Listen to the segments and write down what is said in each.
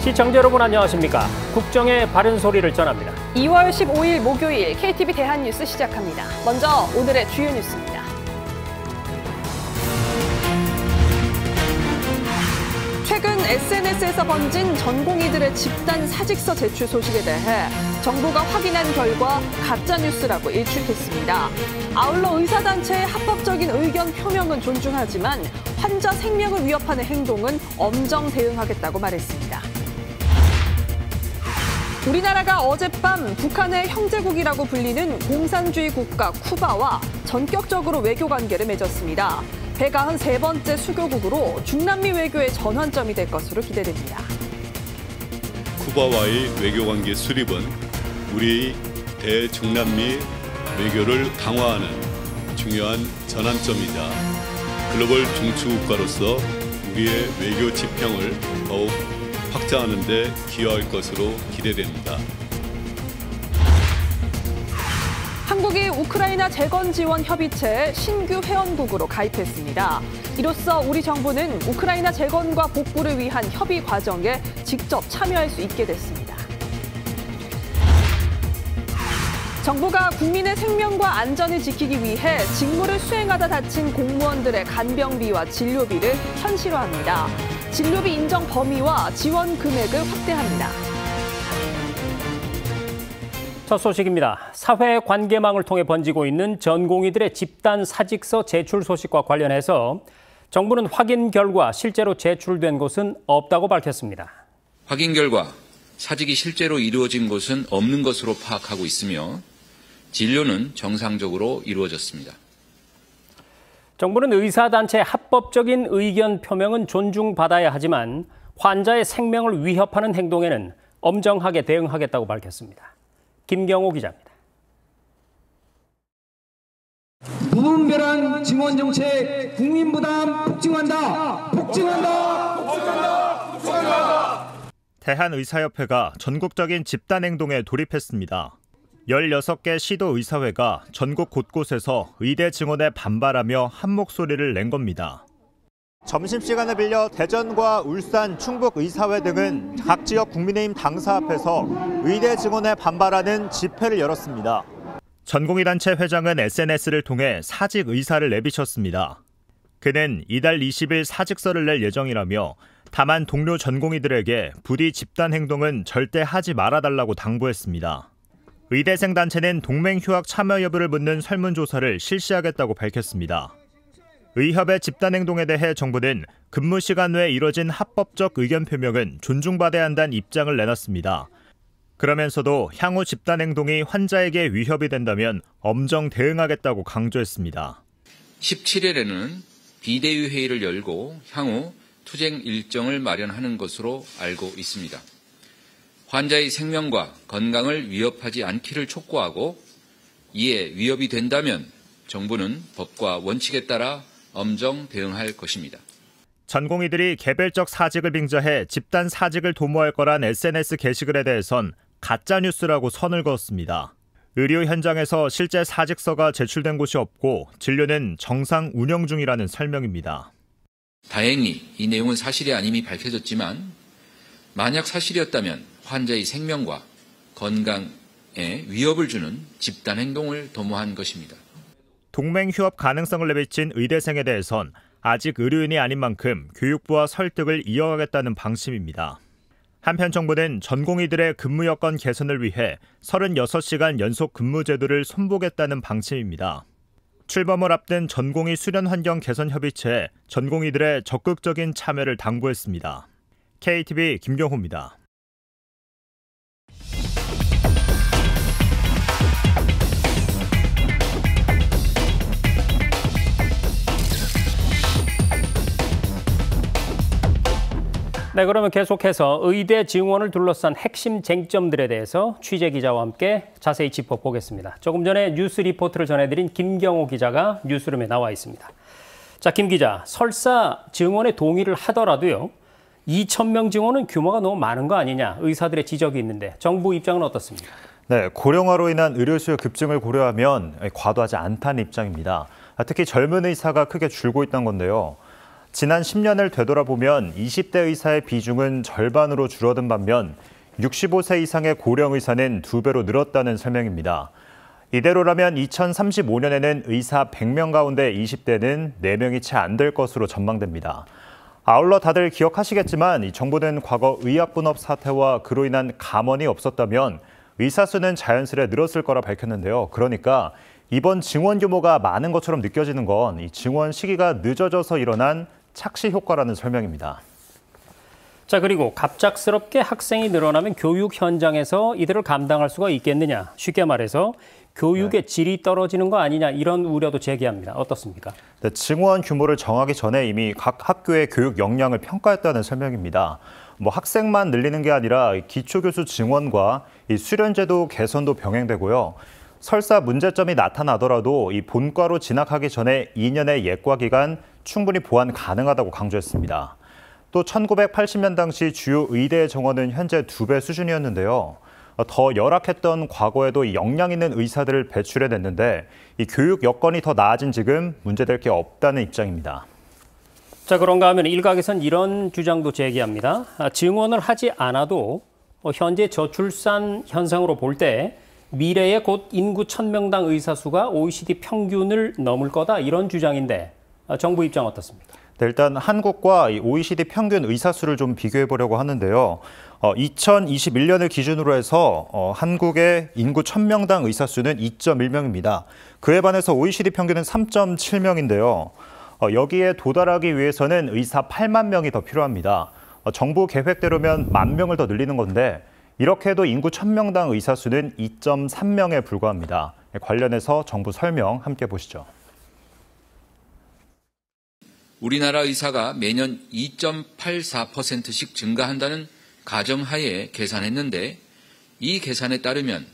시청자 여러분 안녕하십니까? 국정의 바른 소리를 전합니다. 2월 15일 목요일 KTV 대한뉴스 시작합니다. 먼저 오늘의 주요 뉴스입니다. 최근 SNS에서 번진 전공의들의 집단 사직서 제출 소식에 대해 정부가 확인한 결과 가짜뉴스라고 일축했습니다. 아울러 의사단체의 합법적인 의견 표명은 존중하지만 환자 생명을 위협하는 행동은 엄정 대응하겠다고 말했습니다. 우리나라가 어젯밤 북한의 형제국이라고 불리는 공산주의 국가 쿠바와 전격적으로 외교 관계를 맺었습니다. 193번째 수교국으로 중남미 외교의 전환점이 될 것으로 기대됩니다. 쿠바와의 외교관계 수립은 우리 대중남미 외교를 강화하는 중요한 전환점이자 글로벌 중추국가로서 우리의 외교 지평을 더욱 확장하는 데 기여할 것으로 기대됩니다. 한국이 우크라이나 재건 지원 협의체에 신규 회원국으로 가입했습니다. 이로써 우리 정부는 우크라이나 재건과 복구를 위한 협의 과정에 직접 참여할 수 있게 됐습니다. 정부가 국민의 생명과 안전을 지키기 위해 직무를 수행하다 다친 공무원들의 간병비와 진료비를 현실화합니다. 진료비 인정 범위와 지원 금액을 확대합니다. 첫 소식입니다. 사회관계망을 통해 번지고 있는 전공의들의 집단 사직서 제출 소식과 관련해서 정부는 확인 결과 실제로 제출된 곳은 없다고 밝혔습니다. 확인 결과 사직이 실제로 이루어진 곳은 없는 것으로 파악하고 있으며 진료는 정상적으로 이루어졌습니다. 정부는 의사단체의 합법적인 의견 표명은 존중받아야 하지만 환자의 생명을 위협하는 행동에는 엄정하게 대응하겠다고 밝혔습니다. 김경호 기자입니다. 무분별한 증원 정책, 국민 부담 폭증한다. 대한의사협회가 전국적인 집단 행동에 돌입했습니다. 16개 시도의사회가 전국 곳곳에서 의대 증원에 반발하며 한 목소리를 낸 겁니다. 점심시간을 빌려 대전과 울산, 충북 의사회 등은 각 지역 국민의힘 당사 앞에서 의대 증원에 반발하는 집회를 열었습니다. 전공의단체 회장은 SNS를 통해 사직 의사를 내비쳤습니다. 그는 이달 20일 사직서를 낼 예정이라며 다만 동료 전공의들에게 부디 집단 행동은 절대 하지 말아달라고 당부했습니다. 의대생 단체는 동맹 휴학 참여 여부를 묻는 설문조사를 실시하겠다고 밝혔습니다. 의협의 집단 행동에 대해 정부는 근무 시간 외에 이뤄진 합법적 의견 표명은 존중받아야 한다는 입장을 내놨습니다. 그러면서도 향후 집단 행동이 환자에게 위협이 된다면 엄정 대응하겠다고 강조했습니다. 17일에는 비대위 회의를 열고 향후 투쟁 일정을 마련하는 것으로 알고 있습니다. 환자의 생명과 건강을 위협하지 않기를 촉구하고 이에 위협이 된다면 정부는 법과 원칙에 따라 엄정 대응할 것입니다. 전공의들이 개별적 사직을 빙자해 집단 사직을 도모할 거란 SNS 게시글에 대해선 가짜뉴스라고 선을 그었습니다. 의료 현장에서 실제 사직서가 제출된 곳이 없고 진료는 정상 운영 중이라는 설명입니다. 다행히 이 내용은 사실이 아님이 밝혀졌지만 만약 사실이었다면 환자의 생명과 건강에 위협을 주는 집단 행동을 도모한 것입니다. 동맹 휴업 가능성을 내비친 의대생에 대해선 아직 의료인이 아닌 만큼 교육부와 설득을 이어가겠다는 방침입니다. 한편 정부는 전공의들의 근무 여건 개선을 위해 36시간 연속 근무 제도를 손보겠다는 방침입니다. 출범을 앞둔 전공의 수련 환경 개선 협의체에 전공의들의 적극적인 참여를 당부했습니다. KTV 김경호입니다. 네, 그러면 계속해서 의대 증원을 둘러싼 핵심 쟁점들에 대해서 취재 기자와 함께 자세히 짚어보겠습니다. 조금 전에 뉴스 리포트를 전해드린 김경호 기자가 뉴스룸에 나와 있습니다. 자, 김 기자, 설사 증원에 동의를 하더라도요, 2,000명 증원은 규모가 너무 많은 거 아니냐, 의사들의 지적이 있는데 정부 입장은 어떻습니까? 네, 고령화로 인한 의료 수요 급증을 고려하면 과도하지 않다는 입장입니다. 특히 젊은 의사가 크게 줄고 있다는 건데요. 지난 10년을 되돌아보면 20대 의사의 비중은 절반으로 줄어든 반면 65세 이상의 고령 의사는 2배로 늘었다는 설명입니다. 이대로라면 2035년에는 의사 100명 가운데 20대는 4명이 채 안 될 것으로 전망됩니다. 아울러 다들 기억하시겠지만 이 정부는 과거 의약분업 사태와 그로 인한 감원이 없었다면 의사 수는 자연스레 늘었을 거라 밝혔는데요. 그러니까 이번 증원 규모가 많은 것처럼 느껴지는 건 이 증원 시기가 늦어져서 일어난 착시 효과라는 설명입니다. 자, 그리고 갑작스럽게 학생이 늘어나면 교육 현장에서 이들을 감당할 수가 있겠느냐. 쉽게 말해서 교육의 질이 떨어지는 거 아니냐, 이런 우려도 제기합니다. 어떻습니까? 네, 증원 규모를 정하기 전에 이미 각 학교의 교육 역량을 평가했다는 설명입니다. 학생만 늘리는 게 아니라 기초교수 증원과 이 수련제도 개선도 병행되고요. 설사 문제점이 나타나더라도 이 본과로 진학하기 전에 2년의 예과 기간 충분히 보완 가능하다고 강조했습니다. 또 1980년 당시 주요 의대 정원은 현재 2배 수준이었는데요. 더 열악했던 과거에도 역량 있는 의사들을 배출해냈는데 이 교육 여건이 더 나아진 지금 문제될 게 없다는 입장입니다. 자, 그런가 하면 일각에선 이런 주장도 제기합니다. 증원을 하지 않아도 현재 저출산 현상으로 볼 때 미래에 곧 인구 1000명당 의사 수가 OECD 평균을 넘을 거다, 이런 주장인데 정부 입장 어떻습니까? 네, 일단 한국과 OECD 평균 의사 수를 좀 비교해 보려고 하는데요. 2021년을 기준으로 해서 한국의 인구 1000명당 의사 수는 2.1명입니다. 그에 반해서 OECD 평균은 3.7명인데요. 여기에 도달하기 위해서는 의사 8만 명이 더 필요합니다. 정부 계획대로면 10,000명을 더 늘리는 건데 이렇게 해도 인구 1000명당 의사 수는 2.3명에 불과합니다. 관련해서 정부 설명 함께 보시죠. 우리나라 의사가 매년 2.84%씩 증가한다는 가정하에 계산했는데 이 계산에 따르면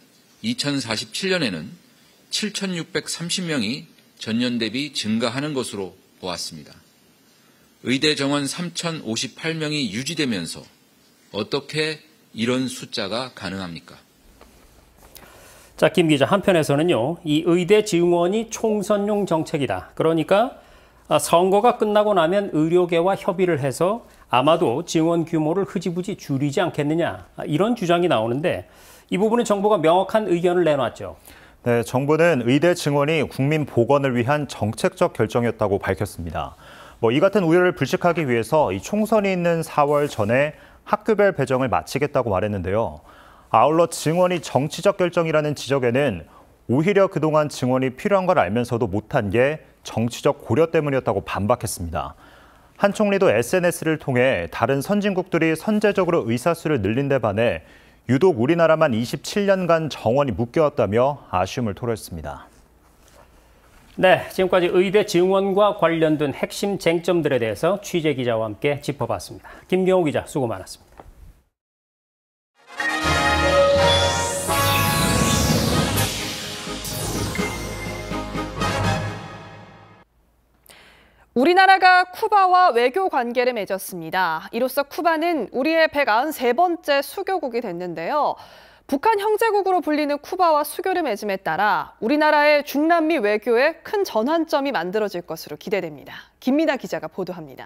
2047년에는 7,630명이 전년 대비 증가하는 것으로 보았습니다. 의대 정원 3,058명이 유지되면서 어떻게 이런 숫자가 가능합니까? 자, 김 기자, 한편에서는요, 이 의대 증원이 총선용 정책이다. 그러니까 선거가 끝나고 나면 의료계와 협의를 해서 아마도 증원 규모를 흐지부지 줄이지 않겠느냐, 이런 주장이 나오는데 이 부분은 정부가 명확한 의견을 내놨죠. 네, 정부는 의대 증원이 국민 보건을 위한 정책적 결정이었다고 밝혔습니다. 이 같은 우려를 불식하기 위해서 이 총선이 있는 4월 전에 학교별 배정을 마치겠다고 말했는데요. 아울러 증원이 정치적 결정이라는 지적에는 오히려 그동안 증원이 필요한 걸 알면서도 못한 게 정치적 고려 때문이었다고 반박했습니다. 한 총리도 SNS를 통해 다른 선진국들이 선제적으로 의사 수를 늘린 데 반해 유독 우리나라만 27년간 정원이 묶여왔다며 아쉬움을 토로했습니다. 네, 지금까지 의대 증원과 관련된 핵심 쟁점들에 대해서 취재 기자와 함께 짚어봤습니다. 김경호 기자, 수고 많았습니다. 우리나라가 쿠바와 외교 관계를 맺었습니다. 이로써 쿠바는 우리의 193번째 수교국이 됐는데요. 북한 형제국으로 불리는 쿠바와 수교를 맺음에 따라 우리나라의 중남미 외교에 큰 전환점이 만들어질 것으로 기대됩니다. 김민아 기자가 보도합니다.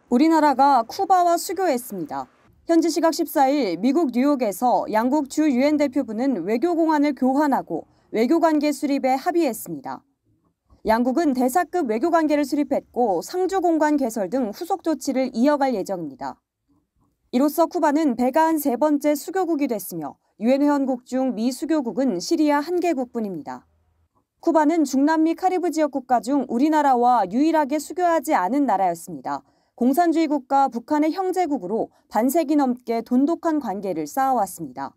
우리나라가 쿠바와 수교했습니다. 현지 시각 14일 미국 뉴욕에서 양국 주 유엔 대표부는 외교공안을 교환하고 외교관계 수립에 합의했습니다. 양국은 대사급 외교관계를 수립했고 상주공관 개설 등 후속 조치를 이어갈 예정입니다. 이로써 쿠바는 193번째 수교국이 됐으며 유엔 회원국 중 미수교국은 시리아 1개국뿐입니다. 쿠바는 중남미 카리브 지역 국가 중 우리나라와 유일하게 수교하지 않은 나라였습니다. 공산주의 국가 북한의 형제국으로 반세기 넘게 돈독한 관계를 쌓아왔습니다.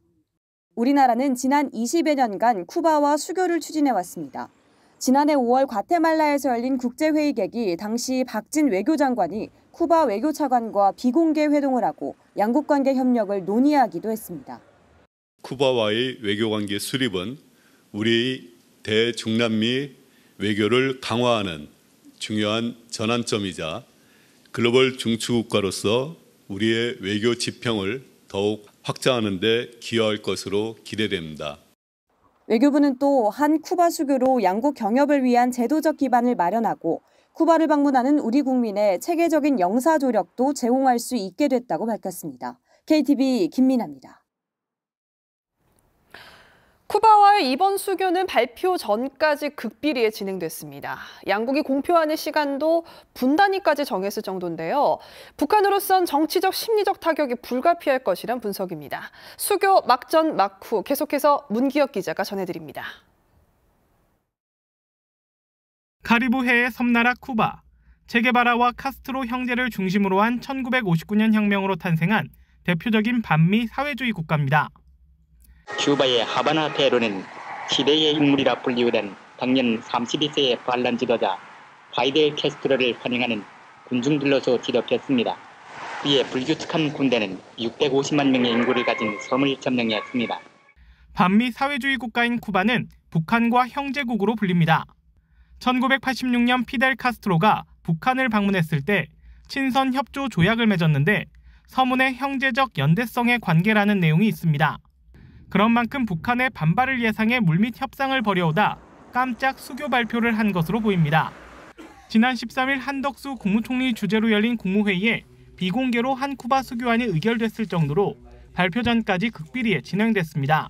우리나라는 지난 20여 년간 쿠바와 수교를 추진해왔습니다. 지난해 5월 과테말라에서 열린 국제회의객이 당시 박진 외교장관이 쿠바 외교차관과 비공개 회동을 하고 양국관계 협력을 논의하기도 했습니다. 쿠바와의 외교관계 수립은 우리 대중남미 외교를 강화하는 중요한 전환점이자 글로벌 중추국가로서 우리의 외교 지평을 더욱 확장하는 데 기여할 것으로 기대됩니다. 외교부는 또 한 쿠바 수교로 양국 경협을 위한 제도적 기반을 마련하고 쿠바를 방문하는 우리 국민의 체계적인 영사 조력도 제공할 수 있게 됐다고 밝혔습니다. KTV 김민아입니다. 쿠바와의 이번 수교는 발표 전까지 극비리에 진행됐습니다. 양국이 공표하는 시간도 분단위까지 정했을 정도인데요. 북한으로선 정치적, 심리적 타격이 불가피할 것이란 분석입니다. 수교 막전 막후 계속해서 문기혁 기자가 전해드립니다. 카리브해의 섬나라 쿠바, 체게바라와 카스트로 형제를 중심으로 한 1959년 혁명으로 탄생한 대표적인 반미 사회주의 국가입니다. 큐바의 하바나 페루는 시대의 인물이라 불리우던 당년 32세의 반란 지도자 파이델 캐스트로를 환영하는 군중들로서 지도했습니다. 그의 불규칙한 군대는 650만 명의 인구를 가진 섬을 점령했습니다. 반미 사회주의 국가인 쿠바는 북한과 형제국으로 불립니다. 1986년 피델 카스트로가 북한을 방문했을 때 친선 협조 조약을 맺었는데 서문에 형제적 연대성의 관계라는 내용이 있습니다. 그런 만큼 북한의 반발을 예상해 물밑 협상을 벌여오다 깜짝 수교 발표를 한 것으로 보입니다. 지난 13일 한덕수 국무총리 주재로 열린 국무회의에 비공개로 한 쿠바 수교안이 의결됐을 정도로 발표 전까지 극비리에 진행됐습니다.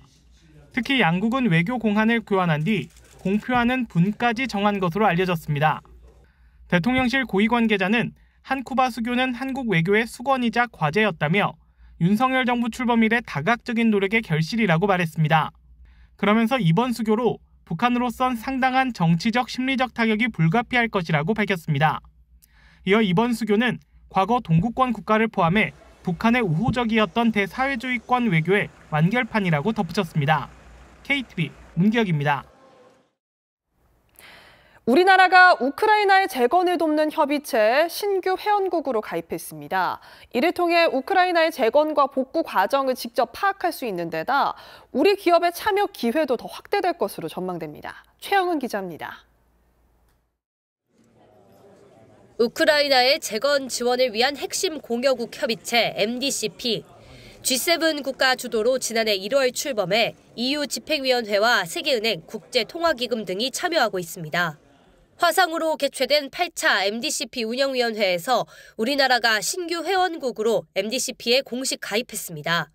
특히 양국은 외교 공안을 교환한 뒤 공표하는 분까지 정한 것으로 알려졌습니다. 대통령실 고위 관계자는 한 쿠바 수교는 한국 외교의 수건이자 과제였다며 윤석열 정부 출범 이래 다각적인 노력의 결실이라고 말했습니다. 그러면서 이번 수교로 북한으로선 상당한 정치적, 심리적 타격이 불가피할 것이라고 밝혔습니다. 이어 이번 수교는 과거 동구권 국가를 포함해 북한의 우호적이었던 대사회주의권 외교의 완결판이라고 덧붙였습니다. KTV 문기혁입니다. 우리나라가 우크라이나의 재건을 돕는 협의체에 신규 회원국으로 가입했습니다. 이를 통해 우크라이나의 재건과 복구 과정을 직접 파악할 수 있는 데다 우리 기업의 참여 기회도 더 확대될 것으로 전망됩니다. 최영은 기자입니다. 우크라이나의 재건 지원을 위한 핵심 공여국 협의체 MDCP. G7 국가 주도로 지난해 1월 출범해 EU 집행위원회와 세계은행, 국제통화기금 등이 참여하고 있습니다. 화상으로 개최된 8차 MDCP 운영위원회에서 우리나라가 신규 회원국으로 MDCP에 공식 가입했습니다.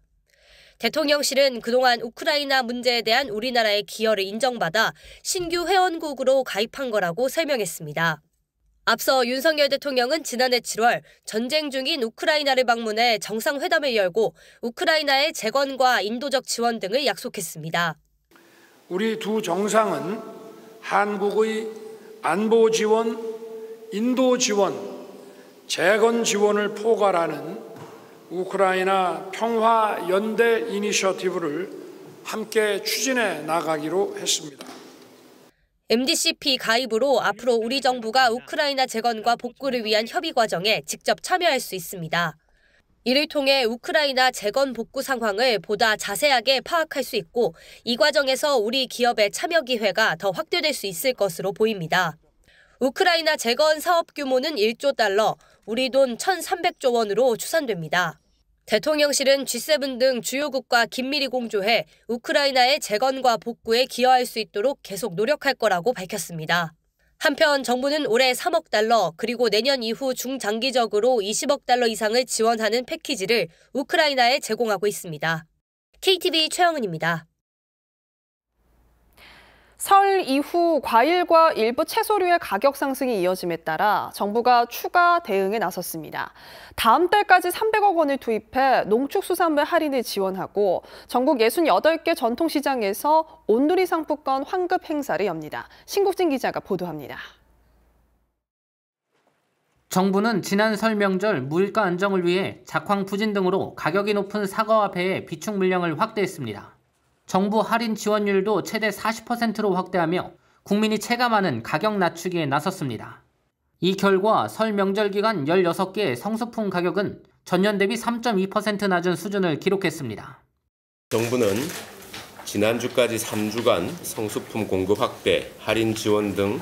대통령실은 그동안 우크라이나 문제에 대한 우리나라의 기여를 인정받아 신규 회원국으로 가입한 거라고 설명했습니다. 앞서 윤석열 대통령은 지난해 7월 전쟁 중인 우크라이나를 방문해 정상회담을 열고 우크라이나의 재건과 인도적 지원 등을 약속했습니다. 우리 두 정상은 한국의 안보 지원, 인도 지원, 재건 지원을 포괄하는 우크라이나 평화 연대 이니셔티브를 함께 추진해 나가기로 했습니다. MDCP 가입으로 앞으로 우리 정부가 우크라이나 재건과 복구를 위한 협의 과정에 직접 참여할 수 있습니다. 이를 통해 우크라이나 재건 복구 상황을 보다 자세하게 파악할 수 있고 이 과정에서 우리 기업의 참여 기회가 더 확대될 수 있을 것으로 보입니다. 우크라이나 재건 사업 규모는 1조 달러, 우리 돈 1,300조 원으로 추산됩니다. 대통령실은 G7 등 주요국과 긴밀히 공조해 우크라이나의 재건과 복구에 기여할 수 있도록 계속 노력할 거라고 밝혔습니다. 한편 정부는 올해 3억 달러 그리고 내년 이후 중장기적으로 20억 달러 이상을 지원하는 패키지를 우크라이나에 제공하고 있습니다. KTV 최영은입니다. 설 이후 과일과 일부 채소류의 가격 상승이 이어짐에 따라 정부가 추가 대응에 나섰습니다. 다음 달까지 300억 원을 투입해 농축수산물 할인을 지원하고 전국 68개 전통시장에서 온누리 상품권 환급 행사를 엽니다. 신국진 기자가 보도합니다. 정부는 지난 설 명절 물가 안정을 위해 작황 부진 등으로 가격이 높은 사과와 배의 비축 물량을 확대했습니다. 정부 할인 지원율도 최대 40%로 확대하며 국민이 체감하는 가격 낮추기에 나섰습니다. 이 결과 설 명절 기간 16개 성수품 가격은 전년 대비 3.2% 낮은 수준을 기록했습니다. 정부는 지난주까지 3주간 성수품 공급 확대, 할인 지원 등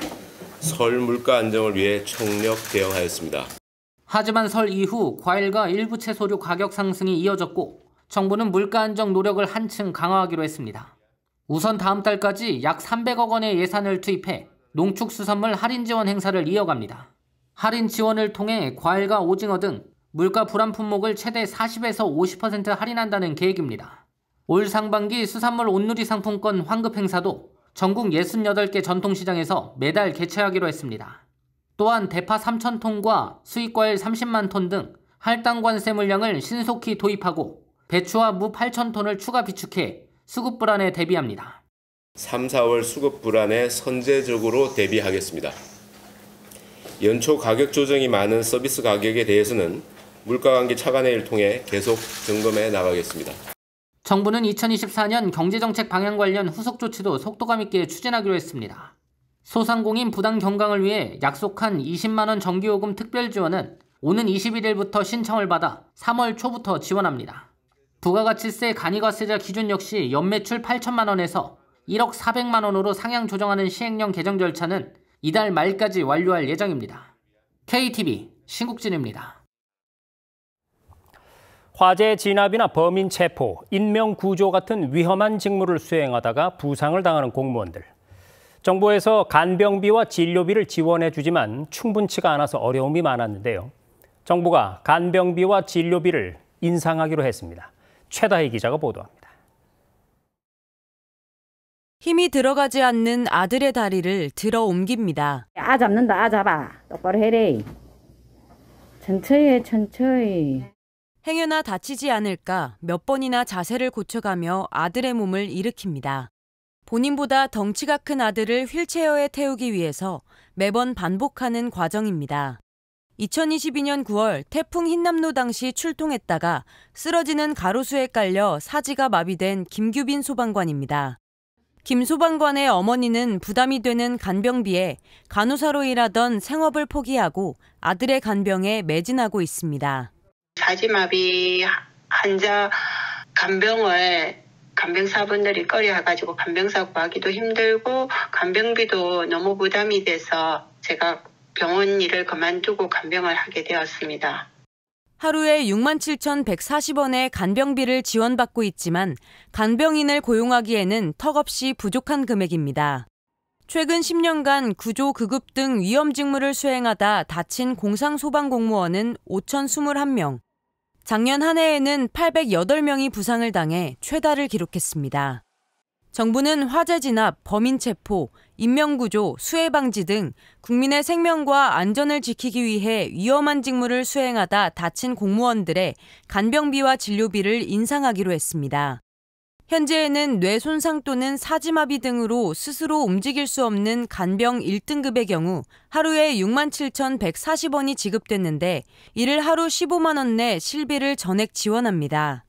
설 물가 안정을 위해 총력 대응하였습니다. 하지만 설 이후 과일과 일부 채소류 가격 상승이 이어졌고 정부는 물가 안정 노력을 한층 강화하기로 했습니다. 우선 다음 달까지 약 300억 원의 예산을 투입해 농축수산물 할인 지원 행사를 이어갑니다. 할인 지원을 통해 과일과 오징어 등 물가 불안 품목을 최대 40에서 50% 할인한다는 계획입니다. 올 상반기 수산물 온누리 상품권 환급 행사도 전국 68개 전통시장에서 매달 개최하기로 했습니다. 또한 대파 3,000톤과 수입과일 30만 톤 등 할당 관세 물량을 신속히 도입하고 배추와 무 8,000톤을 추가 비축해 수급 불안에 대비합니다. 3, 4월 수급 불안에 선제적으로 대비하겠습니다. 연초 가격 조정이 많은 서비스 가격에 대해서는 물가관계 차관회의를 통해 계속 점검해 나가겠습니다. 정부는 2024년 경제정책 방향 관련 후속 조치도 속도감 있게 추진하기로 했습니다. 소상공인 부당 경강을 위해 약속한 20만 원 전기요금 특별 지원은 오는 21일부터 신청을 받아 3월 초부터 지원합니다. 부가가치세 간이가세자 기준 역시 연매출 8천만 원에서 1억 400만 원으로 상향 조정하는 시행령 개정 절차는 이달 말까지 완료할 예정입니다. KTV 신국진입니다. 화재 진압이나 범인 체포, 인명 구조 같은 위험한 직무를 수행하다가 부상을 당하는 공무원들. 정부에서 간병비와 진료비를 지원해 주지만 충분치가 않아서 어려움이 많았는데요. 정부가 간병비와 진료비를 인상하기로 했습니다. 최다희 기자가 보도합니다. 힘이 들어가지 않는 아들의 다리를 들어 옮깁니다. 아 잡는다, 아 잡아. 똑바로 해래. 천천히 해, 천천히. 행여나 다치지 않을까 몇 번이나 자세를 고쳐가며 아들의 몸을 일으킵니다. 본인보다 덩치가 큰 아들을 휠체어에 태우기 위해서 매번 반복하는 과정입니다. 2022년 9월 태풍 흰남노 당시 출동했다가 쓰러지는 가로수에 깔려 사지가 마비된 김규빈 소방관입니다. 김 소방관의 어머니는 부담이 되는 간병비에 간호사로 일하던 생업을 포기하고 아들의 간병에 매진하고 있습니다. 사지마비 환자 간병을 간병사분들이 꺼려가지고 간병사 구하기도 힘들고 간병비도 너무 부담이 돼서 제가 병원 일을 그만두고 간병을 하게 되었습니다. 하루에 67,140원의 간병비를 지원받고 있지만 간병인을 고용하기에는 턱없이 부족한 금액입니다. 최근 10년간 구조, 구급 등 위험 직무를 수행하다 다친 공상소방공무원은 5,021명. 작년 한 해에는 808명이 부상을 당해 최다를 기록했습니다. 정부는 화재 진압, 범인 체포, 인명구조, 수해 방지 등 국민의 생명과 안전을 지키기 위해 위험한 직무를 수행하다 다친 공무원들의 간병비와 진료비를 인상하기로 했습니다. 현재에는 뇌 손상 또는 사지마비 등으로 스스로 움직일 수 없는 간병 1등급의 경우 하루에 67,140원이 지급됐는데 이를 하루 15만 원 내 실비를 전액 지원합니다.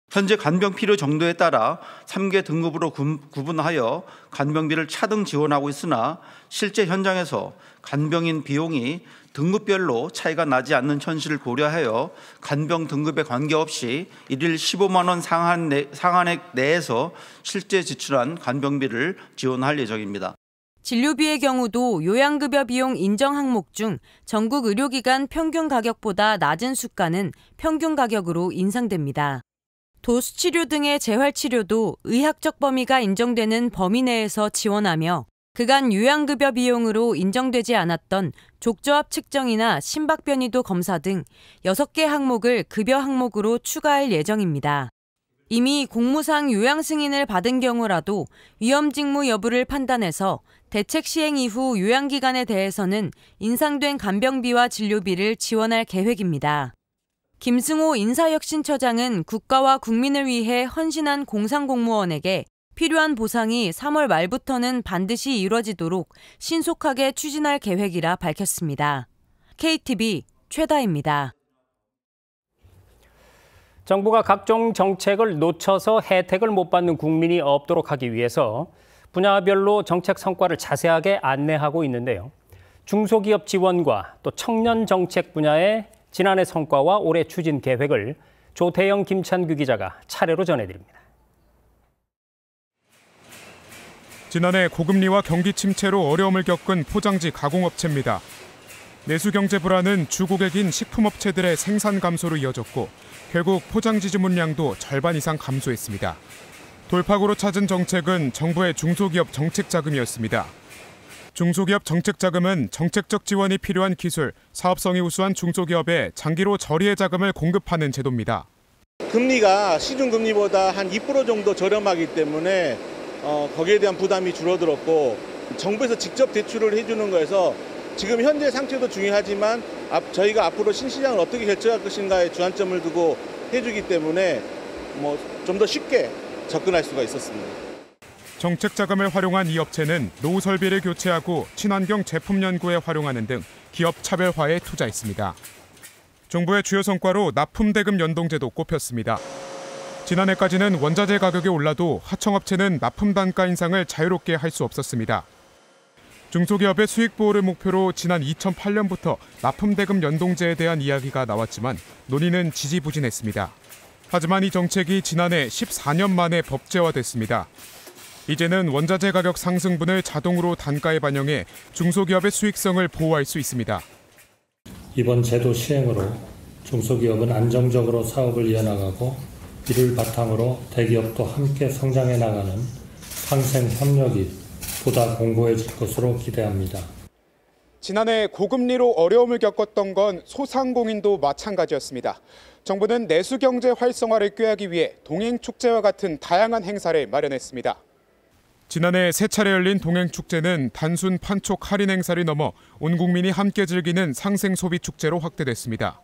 현재 간병 필요 정도에 따라 3개 등급으로 구분하여 간병비를 차등 지원하고 있으나 실제 현장에서 간병인 비용이 등급별로 차이가 나지 않는 현실을 고려하여 간병 등급에 관계없이 일일 15만 원 상한액 내에서 실제 지출한 간병비를 지원할 예정입니다. 진료비의 경우도 요양급여 비용 인정 항목 중 전국 의료기관 평균 가격보다 낮은 수가는 평균 가격으로 인상됩니다. 도수치료 등의 재활치료도 의학적 범위가 인정되는 범위 내에서 지원하며 그간 요양급여 비용으로 인정되지 않았던 족저압 측정이나 심박변이도 검사 등 6개 항목을 급여 항목으로 추가할 예정입니다. 이미 공무상 요양 승인을 받은 경우라도 위험직무 여부를 판단해서 대책 시행 이후 요양기관에 대해서는 인상된 간병비와 진료비를 지원할 계획입니다. 김승호 인사혁신처장은 국가와 국민을 위해 헌신한 공상공무원에게 필요한 보상이 3월 말부터는 반드시 이루어지도록 신속하게 추진할 계획이라 밝혔습니다. KTV 최다입니다. 정부가 각종 정책을 놓쳐서 혜택을 못 받는 국민이 없도록 하기 위해서 분야별로 정책 성과를 자세하게 안내하고 있는데요. 중소기업 지원과 또 청년 정책 분야의 지난해 성과와 올해 추진 계획을 조태영, 김찬규 기자가 차례로 전해드립니다. 지난해 고금리와 경기 침체로 어려움을 겪은 포장지 가공업체입니다. 내수 경제 불안은 주고객인 식품업체들의 생산 감소로 이어졌고 결국 포장지 주문량도 절반 이상 감소했습니다. 돌파구로 찾은 정책은 정부의 중소기업 정책 자금이었습니다. 중소기업 정책자금은 정책적 지원이 필요한 기술, 사업성이 우수한 중소기업에 장기로 저리의 자금을 공급하는 제도입니다. 금리가 시중금리보다 한 2% 정도 저렴하기 때문에 거기에 대한 부담이 줄어들었고 정부에서 직접 대출을 해주는 거에서 지금 현재 상태도 중요하지만 저희가 앞으로 신시장을 어떻게 결정할 것인가에 주안점을 두고 해주기 때문에 좀 더 쉽게 접근할 수가 있었습니다. 정책 자금을 활용한 이 업체는 노후 설비를 교체하고 친환경 제품 연구에 활용하는 등 기업 차별화에 투자했습니다. 정부의 주요 성과로 납품 대금 연동제도 꼽혔습니다. 지난해까지는 원자재 가격이 올라도 하청업체는 납품 단가 인상을 자유롭게 할 수 없었습니다. 중소기업의 수익 보호를 목표로 지난 2008년부터 납품 대금 연동제에 대한 이야기가 나왔지만 논의는 지지부진했습니다. 하지만 이 정책이 지난해 14년 만에 법제화됐습니다. 이제는 원자재 가격 상승분을 자동으로 단가에 반영해 중소기업의 수익성을 보호할 수 있습니다. 이번 제도 시행으로 중소기업은 안정적으로 사업을 이어나가고 이를 바탕으로 대기업도 함께 성장해 나가는 상생 협력이 보다 공고해질 것으로 기대합니다. 지난해 고금리로 어려움을 겪었던 건 소상공인도 마찬가지였습니다. 정부는 내수경제 활성화를 꾀하기 위해 동행축제와 같은 다양한 행사를 마련했습니다. 지난해 세 차례 열린 동행축제는 단순 판촉 할인 행사를 넘어 온 국민이 함께 즐기는 상생소비축제로 확대됐습니다.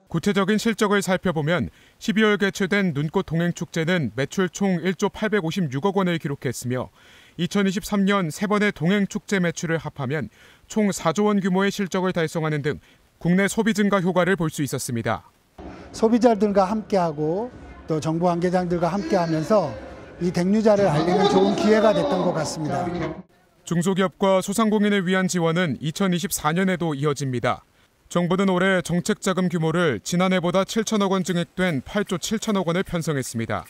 구체적인 실적을 살펴보면 12월 개최된 눈꽃 동행축제는 매출 총 1조 856억 원을 기록했으며 2023년 세 번의 동행축제 매출을 합하면 총 4조 원 규모의 실적을 달성하는 등 국내 소비 증가 효과를 볼 수 있었습니다. 소비자들과 함께하고 또 정부 관계자들과 함께하면서 이 댕류자를 알리는 좋은 기회가 됐던 것 같습니다. 중소기업과 소상공인을 위한 지원은 2024년에도 이어집니다. 정부는 올해 정책자금 규모를 지난해보다 7천억 원 증액된 8조 7천억 원을 편성했습니다.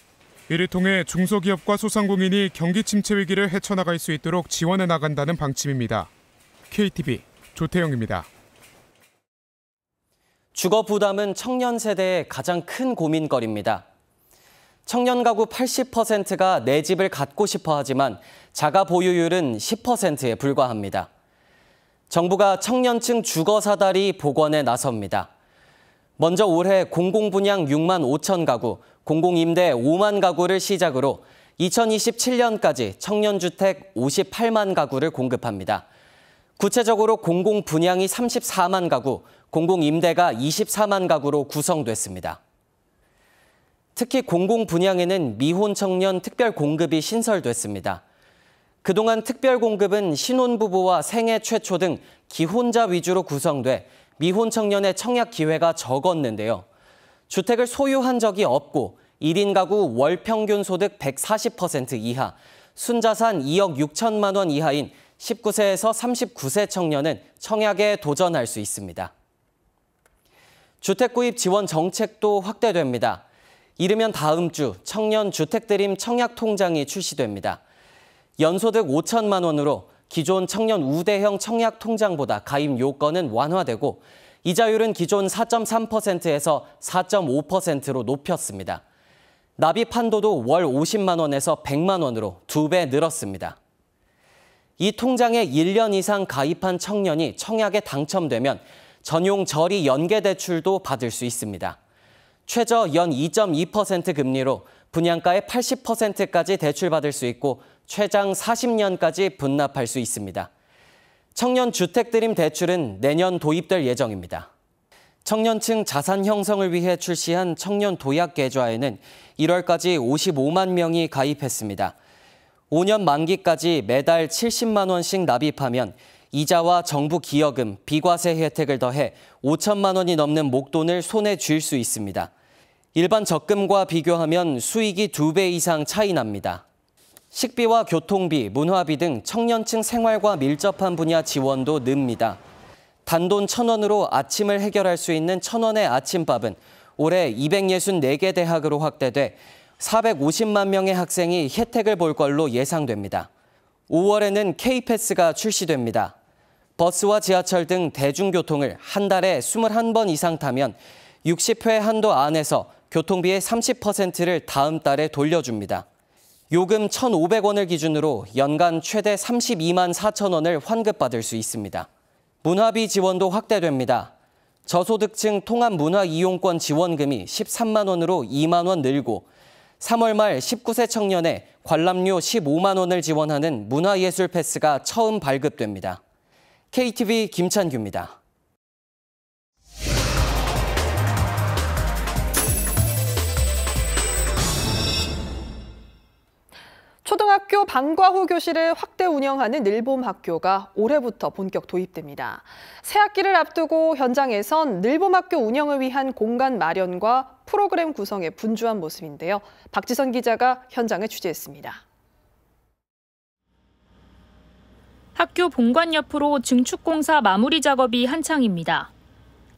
이를 통해 중소기업과 소상공인이 경기 침체 위기를 헤쳐나갈 수 있도록 지원해 나간다는 방침입니다. KTV 조태영입니다. 주거 부담은 청년 세대의 가장 큰 고민거리입니다. 청년 가구 80%가 내 집을 갖고 싶어 하지만 자가 보유율은 10%에 불과합니다. 정부가 청년층 주거 사다리 복원에 나섭니다. 먼저 올해 공공분양 6만 5천 가구, 공공임대 5만 가구를 시작으로 2027년까지 청년주택 58만 가구를 공급합니다. 구체적으로 공공분양이 34만 가구, 공공임대가 24만 가구로 구성됐습니다. 특히 공공분양에는 미혼 청년 특별공급이 신설됐습니다. 그동안 특별공급은 신혼부부와 생애 최초 등 기혼자 위주로 구성돼 미혼 청년의 청약 기회가 적었는데요. 주택을 소유한 적이 없고 1인 가구 월 평균 소득 140% 이하, 순자산 2억 6천만 원 이하인 19세에서 39세 청년은 청약에 도전할 수 있습니다. 주택 구입 지원 정책도 확대됩니다. 이르면 다음 주 청년 주택드림 청약 통장이 출시됩니다. 연소득 5천만 원으로 기존 청년 우대형 청약 통장보다 가입 요건은 완화되고 이자율은 기존 4.3%에서 4.5%로 높였습니다. 납입 한도도 월 50만 원에서 100만 원으로 2배 늘었습니다. 이 통장에 1년 이상 가입한 청년이 청약에 당첨되면 전용 저리 연계 대출도 받을 수 있습니다. 최저 연 2.2% 금리로 분양가의 80%까지 대출받을 수 있고 최장 40년까지 분납할 수 있습니다. 청년 주택드림 대출은 내년 도입될 예정입니다. 청년층 자산 형성을 위해 출시한 청년 도약 계좌에는 1월까지 55만 명이 가입했습니다. 5년 만기까지 매달 70만 원씩 납입하면 이자와 정부 기여금, 비과세 혜택을 더해 5천만 원이 넘는 목돈을 손에 쥘 수 있습니다. 일반 적금과 비교하면 수익이 2배 이상 차이 납니다. 식비와 교통비, 문화비 등 청년층 생활과 밀접한 분야 지원도 늡니다. 단돈 1,000원으로 아침을 해결할 수 있는 1,000원의 아침밥은 올해 264개 대학으로 확대돼 450만 명의 학생이 혜택을 볼 걸로 예상됩니다. 5월에는 K패스가 출시됩니다. 버스와 지하철 등 대중교통을 한 달에 21번 이상 타면 60회 한도 안에서 교통비의 30%를 다음 달에 돌려줍니다. 요금 1,500원을 기준으로 연간 최대 32만 4천 원을 환급받을 수 있습니다. 문화비 지원도 확대됩니다. 저소득층 통합문화이용권 지원금이 13만 원으로 2만 원 늘고 3월 말 19세 청년에 관람료 15만 원을 지원하는 문화예술 패스가 처음 발급됩니다. KTV 김찬규입니다. 초등학교 방과 후 교실을 확대 운영하는 늘봄학교가 올해부터 본격 도입됩니다. 새 학기를 앞두고 현장에선 늘봄학교 운영을 위한 공간 마련과 프로그램 구성에 분주한 모습인데요. 박지선 기자가 현장을 취재했습니다. 학교 본관 옆으로 증축공사 마무리 작업이 한창입니다.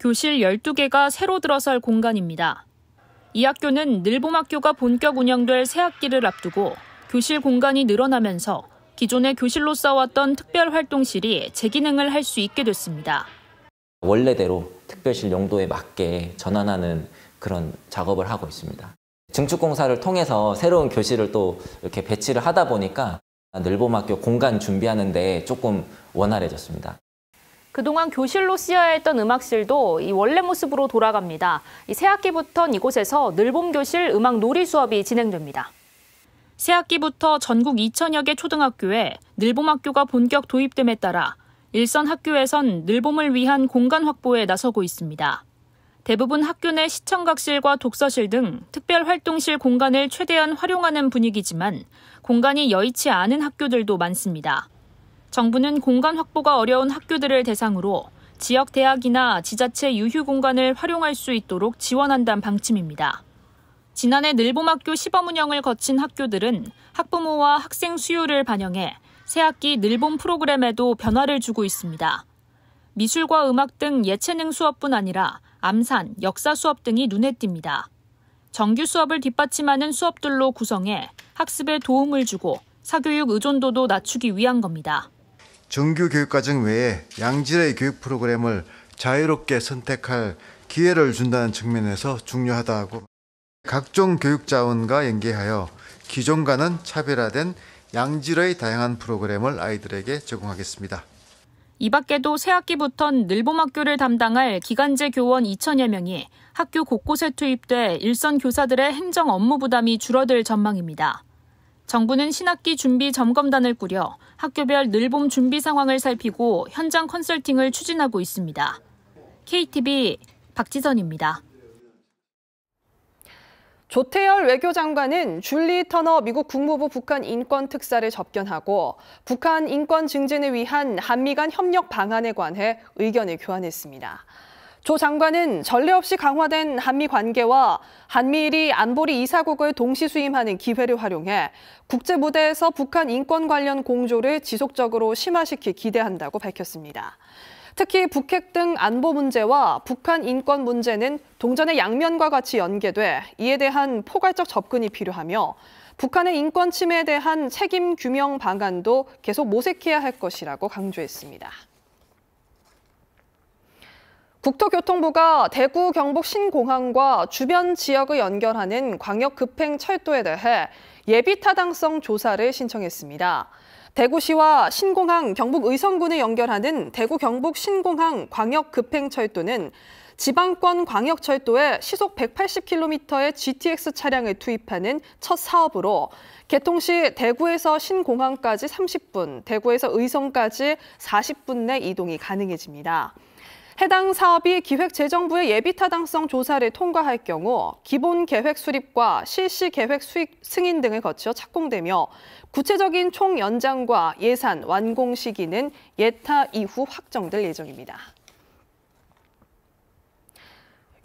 교실 12개가 새로 들어설 공간입니다. 이 학교는 늘봄학교가 본격 운영될 새 학기를 앞두고 교실 공간이 늘어나면서 기존의 교실로 써왔던 특별활동실이 재기능을 할 수 있게 됐습니다. 원래대로 특별실 용도에 맞게 전환하는 그런 작업을 하고 있습니다. 증축공사를 통해서 새로운 교실을 또 이렇게 배치를 하다 보니까 늘봄학교 공간 준비하는 데 조금 원활해졌습니다. 그동안 교실로 쓰여야 했던 음악실도 이 원래 모습으로 돌아갑니다. 새 학기부터는 이곳에서 늘봄교실 음악 놀이 수업이 진행됩니다. 새 학기부터 전국 2천여 개 초등학교에 늘봄학교가 본격 도입됨에 따라 일선 학교에선 늘봄을 위한 공간 확보에 나서고 있습니다. 대부분 학교 내 시청각실과 독서실 등 특별활동실 공간을 최대한 활용하는 분위기지만 공간이 여의치 않은 학교들도 많습니다. 정부는 공간 확보가 어려운 학교들을 대상으로 지역 대학이나 지자체 유휴 공간을 활용할 수 있도록 지원한다는 방침입니다. 지난해 늘봄학교 시범 운영을 거친 학교들은 학부모와 학생 수요를 반영해 새학기 늘봄 프로그램에도 변화를 주고 있습니다. 미술과 음악 등 예체능 수업뿐 아니라 암산, 역사 수업 등이 눈에 띕니다. 정규 수업을 뒷받침하는 수업들로 구성해 학습에 도움을 주고 사교육 의존도도 낮추기 위한 겁니다. 정규 교육과정 외에 양질의 교육 프로그램을 자유롭게 선택할 기회를 준다는 측면에서 중요하다고 각종 교육 자원과 연계하여 기존과는 차별화된 양질의 다양한 프로그램을 아이들에게 제공하겠습니다. 이 밖에도 새학기부터는 늘봄학교를 담당할 기간제 교원 2천여 명이 학교 곳곳에 투입돼 일선 교사들의 행정 업무 부담이 줄어들 전망입니다. 정부는 신학기 준비 점검단을 꾸려 학교별 늘봄 준비 상황을 살피고 현장 컨설팅을 추진하고 있습니다. KTV 박지선입니다. 조태열 외교장관은 줄리 터너 미국 국무부 북한 인권 특사를 접견하고 북한 인권 증진을 위한 한미 간 협력 방안에 관해 의견을 교환했습니다. 조 장관은 전례 없이 강화된 한미 관계와 한미일이 안보리 이사국을 동시 수임하는 기회를 활용해 국제 무대에서 북한 인권 관련 공조를 지속적으로 심화시킬 기대한다고 밝혔습니다. 특히 북핵 등 안보 문제와 북한 인권 문제는 동전의 양면과 같이 연계돼 이에 대한 포괄적 접근이 필요하며 북한의 인권 침해에 대한 책임 규명 방안도 계속 모색해야 할 것이라고 강조했습니다. 국토교통부가 대구 경북 신공항과 주변 지역을 연결하는 광역급행철도에 대해 예비타당성 조사를 신청했습니다. 대구시와 신공항, 경북 의성군을 연결하는 대구 경북 신공항 광역급행철도는 지방권 광역철도에 시속 180km의 GTX 차량을 투입하는 첫 사업으로 개통 시 대구에서 신공항까지 30분, 대구에서 의성까지 40분 내 이동이 가능해집니다. 해당 사업이 기획재정부의 예비타당성 조사를 통과할 경우 기본 계획 수립과 실시 계획 승인 등을 거쳐 착공되며 구체적인 총 연장과 예산, 완공 시기는 예타 이후 확정될 예정입니다.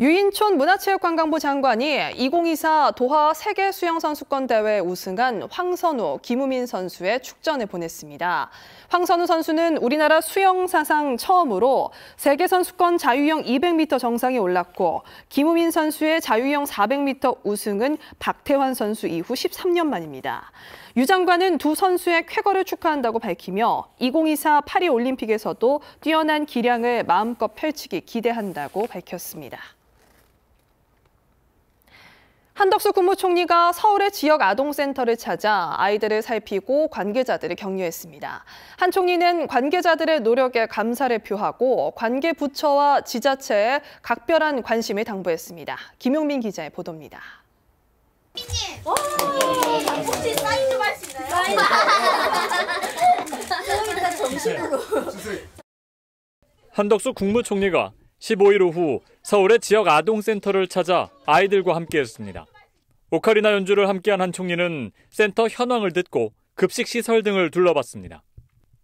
유인촌 문화체육관광부 장관이 2024 도하 세계 수영선수권대회에 우승한 황선우, 김우민 선수의 축전을 보냈습니다. 황선우 선수는 우리나라 수영 사상 처음으로 세계선수권 자유형 200m 정상에 올랐고 김우민 선수의 자유형 400m 우승은 박태환 선수 이후 13년 만입니다. 유 장관은 두 선수의 쾌거를 축하한다고 밝히며 2024 파리올림픽에서도 뛰어난 기량을 마음껏 펼치기 기대한다고 밝혔습니다. 한덕수 국무총리가 서울의 지역 아동센터를 찾아 아이들을 살피고 관계자들을 격려했습니다. 한 총리는 관계자들의 노력에 감사를 표하고 관계 부처와 지자체에 각별한 관심을 당부했습니다. 김용민 기자의 보도입니다. 혹시 사인 좀 할 수 있나요? 일단 정식으로. 한덕수 국무총리가 15일 오후 서울의 지역 아동센터를 찾아 아이들과 함께했습니다. 오카리나 연주를 함께한 한 총리는 센터 현황을 듣고 급식 시설 등을 둘러봤습니다.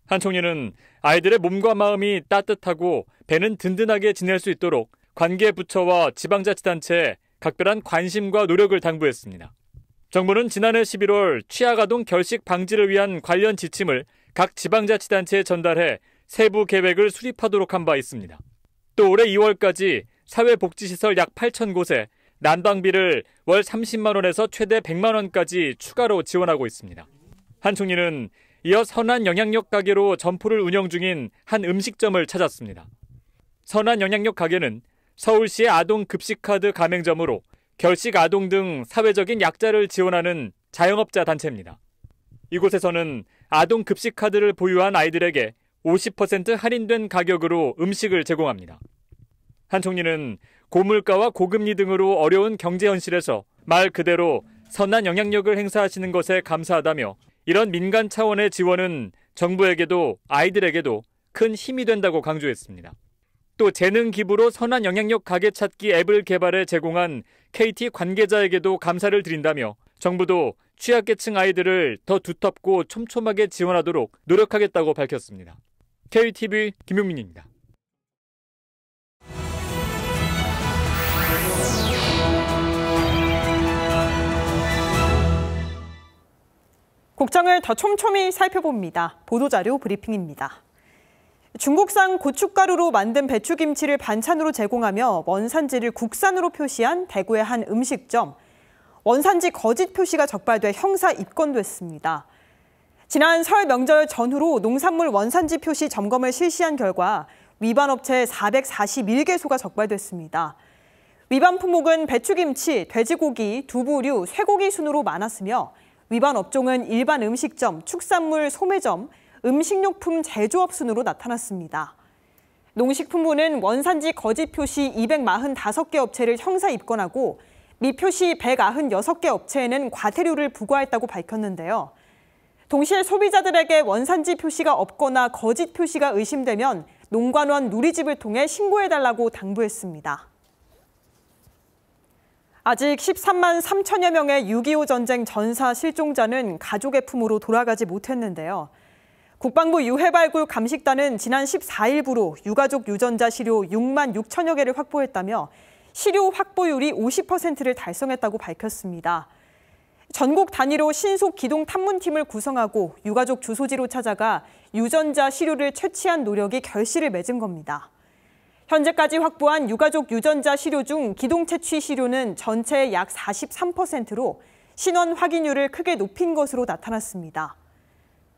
한 총리는 아이들의 몸과 마음이 따뜻하고 배는 든든하게 지낼 수 있도록 관계 부처와 지방자치단체에 각별한 관심과 노력을 당부했습니다. 정부는 지난해 11월 취약아동 결식 방지를 위한 관련 지침을 각 지방자치단체에 전달해 세부 계획을 수립하도록 한 바 있습니다. 또 올해 2월까지 사회복지시설 약 8,000곳에 난방비를 월 30만 원에서 최대 100만 원까지 추가로 지원하고 있습니다. 한 총리는 이어 선한 영향력 가게로 점포를 운영 중인 한 음식점을 찾았습니다. 선한 영향력 가게는 서울시의 아동 급식카드 가맹점으로 결식 아동 등 사회적인 약자를 지원하는 자영업자 단체입니다. 이곳에서는 아동 급식카드를 보유한 아이들에게 50% 할인된 가격으로 음식을 제공합니다. 한 총리는 고물가와 고금리 등으로 어려운 경제 현실에서 말 그대로 선한 영향력을 행사하시는 것에 감사하다며 이런 민간 차원의 지원은 정부에게도 아이들에게도 큰 힘이 된다고 강조했습니다. 또 재능 기부로 선한 영향력 가게 찾기 앱을 개발해 제공한 KT 관계자에게도 감사를 드린다며 정부도 취약계층 아이들을 더 두텁고 촘촘하게 지원하도록 노력하겠다고 밝혔습니다. KTV 김용민입니다. 국정을 더 촘촘히 살펴봅니다. 보도자료 브리핑입니다. 중국산 고춧가루로 만든 배추김치를 반찬으로 제공하며 원산지를 국산으로 표시한 대구의 한 음식점. 원산지 거짓 표시가 적발돼 형사 입건됐습니다. 지난 설 명절 전후로 농산물 원산지 표시 점검을 실시한 결과 위반 업체 441개소가 적발됐습니다. 위반 품목은 배추김치, 돼지고기, 두부류, 쇠고기 순으로 많았으며 위반 업종은 일반 음식점, 축산물 소매점, 음식료품 제조업 순으로 나타났습니다. 농식품부는 원산지 거짓 표시 245개 업체를 형사 입건하고 미표시 196개 업체에는 과태료를 부과했다고 밝혔는데요. 동시에 소비자들에게 원산지 표시가 없거나 거짓 표시가 의심되면 농관원 누리집을 통해 신고해달라고 당부했습니다. 아직 13만 3천여 명의 6.25 전쟁 전사 실종자는 가족의 품으로 돌아가지 못했는데요. 국방부 유해발굴 감식단은 지난 14일부로 유가족 유전자 시료 6만 6천여 개를 확보했다며 시료 확보율이 50%를 달성했다고 밝혔습니다. 전국 단위로 신속 기동 탐문팀을 구성하고 유가족 주소지로 찾아가 유전자 시료를 채취한 노력이 결실을 맺은 겁니다. 현재까지 확보한 유가족 유전자 시료 중 기동 채취 시료는 전체의 약 43%로 신원 확인율을 크게 높인 것으로 나타났습니다.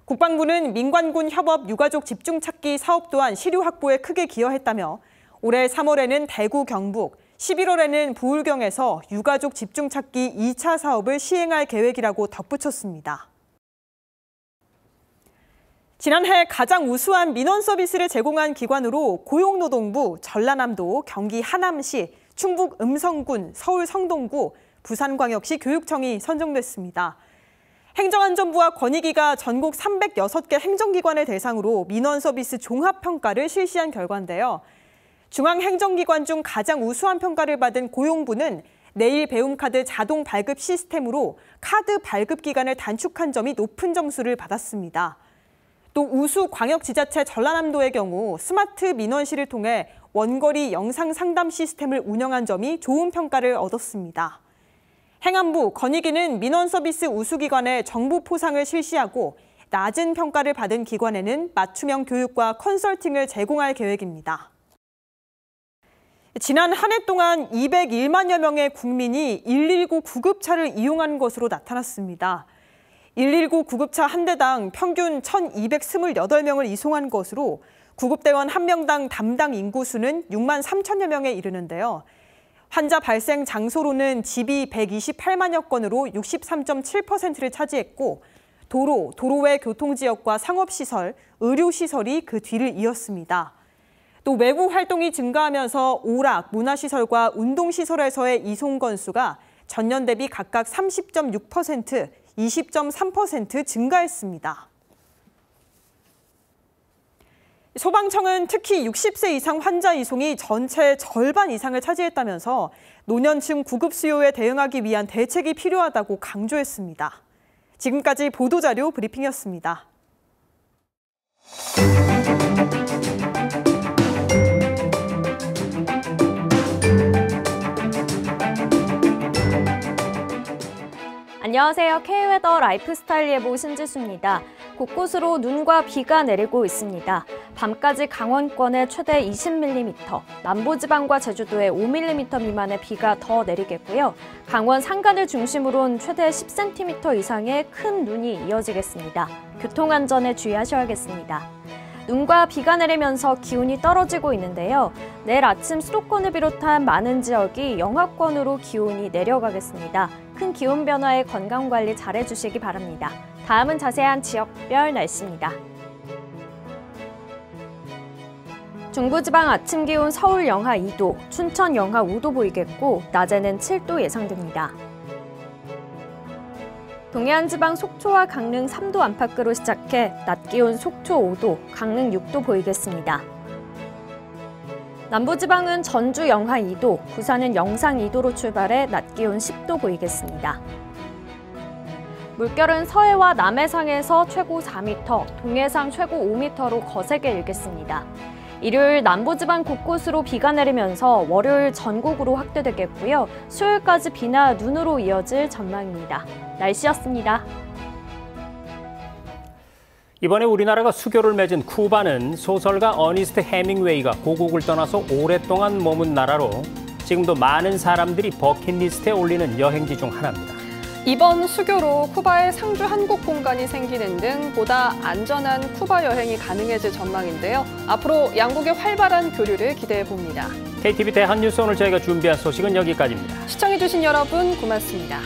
국방부는 민관군 협업 유가족 집중찾기 사업 또한 시료 확보에 크게 기여했다며 올해 3월에는 대구 경북, 11월에는 부울경에서 유가족 집중찾기 2차 사업을 시행할 계획이라고 덧붙였습니다. 지난해 가장 우수한 민원 서비스를 제공한 기관으로 고용노동부, 전라남도, 경기 하남시, 충북 음성군, 서울 성동구, 부산광역시 교육청이 선정됐습니다. 행정안전부와 권익위가 전국 306개 행정기관을 대상으로 민원 서비스 종합평가를 실시한 결과인데요. 중앙행정기관 중 가장 우수한 평가를 받은 고용부는 내일 배움카드 자동 발급 시스템으로 카드 발급 기간을 단축한 점이 높은 점수를 받았습니다. 또 우수 광역지자체 전라남도의 경우 스마트 민원실을 통해 원거리 영상 상담 시스템을 운영한 점이 좋은 평가를 얻었습니다. 행안부, 권익위는 민원 서비스 우수기관에 정보 포상을 실시하고 낮은 평가를 받은 기관에는 맞춤형 교육과 컨설팅을 제공할 계획입니다. 지난 한 해 동안 201만여 명의 국민이 119 구급차를 이용한 것으로 나타났습니다. 119 구급차 한 대당 평균 1,228명을 이송한 것으로 구급대원 한 명당 담당 인구수는 6만 3천여 명에 이르는데요. 환자 발생 장소로는 집이 128만여 건으로 63.7%를 차지했고 도로 외 교통지역과 상업시설, 의료시설이 그 뒤를 이었습니다. 또 외부 활동이 증가하면서 오락, 문화시설과 운동시설에서의 이송 건수가 전년 대비 각각 30.6%, 20.3% 증가했습니다. 소방청은 특히 60세 이상 환자 이송이 전체의 절반 이상을 차지했다면서 노년층 구급 수요에 대응하기 위한 대책이 필요하다고 강조했습니다. 지금까지 보도자료 브리핑이었습니다. 안녕하세요. K웨더 라이프스타일 예보 신지수입니다. 곳곳으로 눈과 비가 내리고 있습니다. 밤까지 강원권에 최대 20mm, 남부지방과 제주도에 5mm 미만의 비가 더 내리겠고요. 강원 산간을 중심으로는 최대 10cm 이상의 큰 눈이 이어지겠습니다. 교통안전에 주의하셔야겠습니다. 눈과 비가 내리면서 기온이 떨어지고 있는데요. 내일 아침 수도권을 비롯한 많은 지역이 영하권으로 기온이 내려가겠습니다. 큰 기온 변화에 건강관리 잘해주시기 바랍니다. 다음은 자세한 지역별 날씨입니다. 중부지방 아침 기온 서울 영하 2도, 춘천 영하 5도 보이겠고 낮에는 7도 예상됩니다. 동해안 지방 속초와 강릉 3도 안팎으로 시작해 낮 기온 속초 5도, 강릉 6도 보이겠습니다. 남부지방은 전주 영하 2도, 부산은 영상 2도로 출발해 낮 기온 10도 보이겠습니다. 물결은 서해와 남해상에서 최고 4m, 동해상 최고 5m로 거세게 일겠습니다. 일요일 남부지방 곳곳으로 비가 내리면서 월요일 전국으로 확대되겠고요. 수요일까지 비나 눈으로 이어질 전망입니다. 날씨였습니다. 이번에 우리나라가 수교를 맺은 쿠바는 소설가 어니스트 해밍웨이가 고국을 떠나서 오랫동안 머문 나라로 지금도 많은 사람들이 버킷리스트에 올리는 여행지 중 하나입니다. 이번 수교로 쿠바의 상주 한국 공간이 생기는 등 보다 안전한 쿠바 여행이 가능해질 전망인데요. 앞으로 양국의 활발한 교류를 기대해 봅니다. KTV 대한뉴스 오늘 저희가 준비한 소식은 여기까지입니다. 시청해주신 여러분 고맙습니다.